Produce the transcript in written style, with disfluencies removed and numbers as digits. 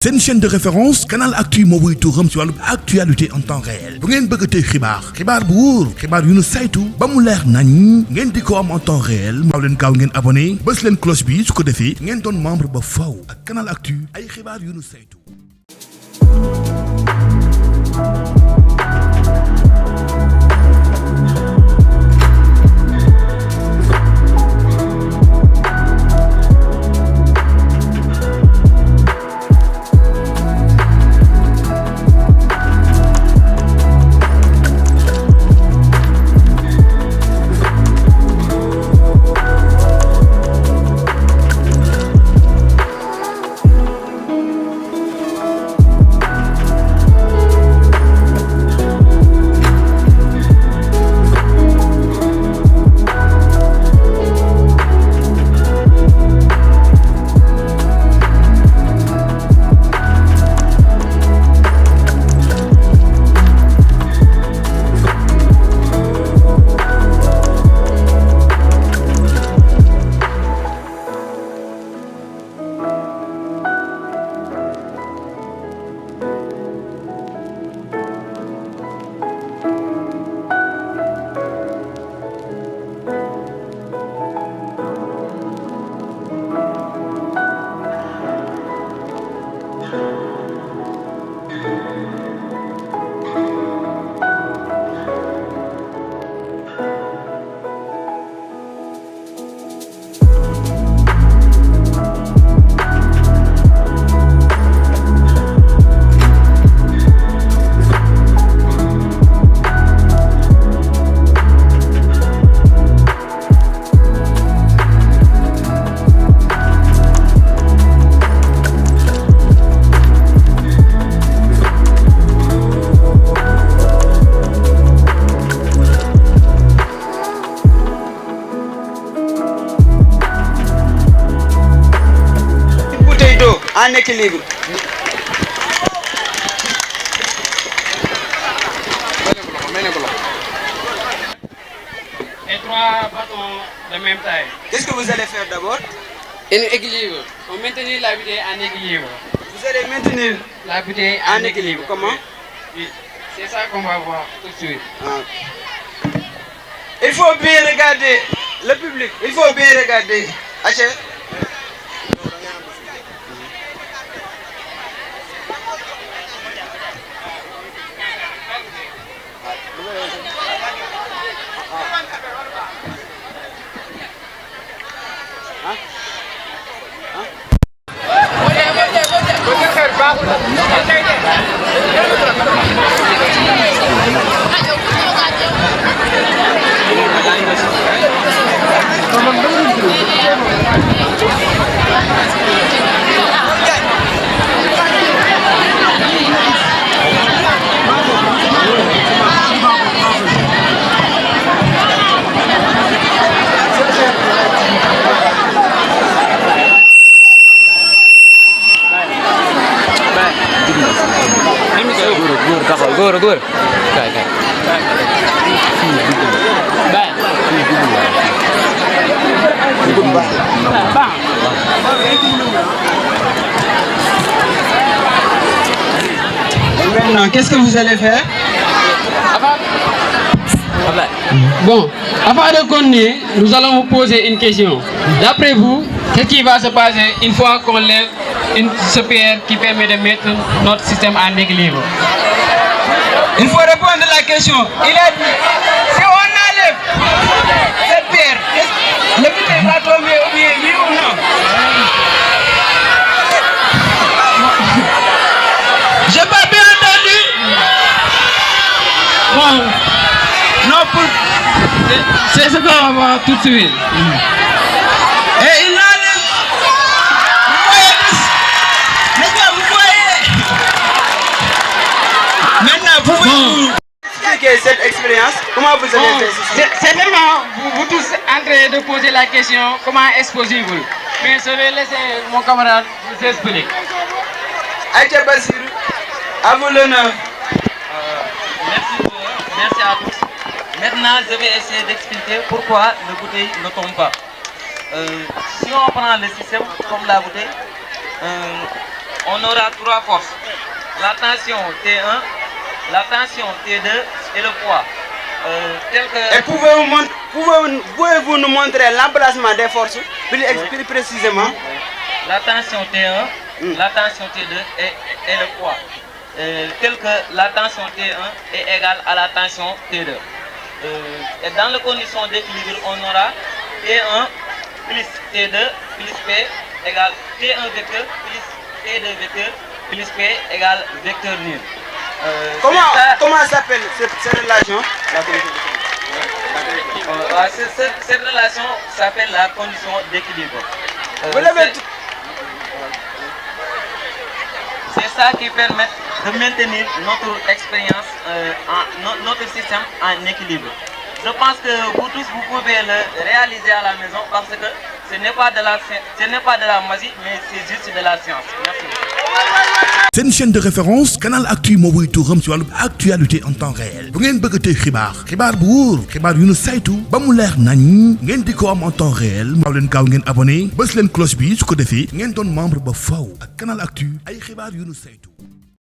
C'est une chaîne de référence Canal Actu moo wuy turam ci wàllu actualité en temps réel bu ngeen bëgg tey xibaar bu wóor xibaar yu nu saytu ba mu leer nañ ngeen di ko am en temps réel maaw leen gaaw ngeen abonné bës leen cloche bi su ko defee ngeen doon membre ba faw ak Canal Actu ay xibaar yu nu saytu. En équilibre. Et 3 bâtons de même taille. Qu'est-ce que vous allez faire d'abord? En équilibre. On maintenir la bouteille en équilibre. Vous allez maintenir la bouteille en équilibre. Comment? Oui. C'est ça qu'on va voir tout de suite. Ah. Il faut bien regarder le public. Il faut bien regarder. Achille. Góor kay Maintenant, qu'est-ce que vous allez faire? Bon, avant de continuer, nous allons vous poser une question. D'après vous, qu'est-ce qui va se passer une fois qu'on lève ce pierre qui permet de mettre notre système en équilibre? Il faut répondre à la question. Il a dit, si on enlève cette pierre, le bouteille va tomber ou bien oui ou non? J'ai pas bien entendu. Bon, non, pour... c'est ce qu'on va voir tout de suite. Et il enlève. Vous voyez. Maintenant, vous pouvez expliquer cette expérience. Comment vous avez fait ceci? C'est vraiment vous tous en train de poser la question comment est-ce possible. Mais je vais laisser mon camarade vous expliquer. Aïcha Bassirou, à vous l'honneur. Merci à tous. Maintenant, je vais essayer d'expliquer pourquoi le bouteille ne tombe pas. Si on prend le système comme la bouteille, on aura 3 forces. La tension T1, la tension T2 et le poids. Et pouvez-vous nous montrer l'emplacement des forces plus précisément? La tension T1, la tension T2 et le poids. Tel que la tension T1 est égale à la tension T2. Et dans les conditions d'équilibre, on aura T1 plus T2 plus P égale T1 vecteur plus T2 vecteur plus P égale vecteur nul. Comment s'appelle cette relation? Cette relation s'appelle la condition d'équilibre. C'est ça qui permet de maintenir notre expérience, notre système en équilibre. Je pense que vous tous, vous pouvez le réaliser à la maison parce que ce n'est pas de la magie, mais c'est juste de la science. Merci. C'est une chaîne de référence Canal Actu moo wuy turam ci wàllu actualité en temps réel bu ngeen bëggatee xibaar bu wóor xibaar yu nu saytu ba mu leer nañ ngeen di ko am en temps réel maaw leen gaaw ngeen abonné bës leen cloche bi su ko defee ngeen doon membre ba faw ak Canal Actu ay xibaar yu nu saytu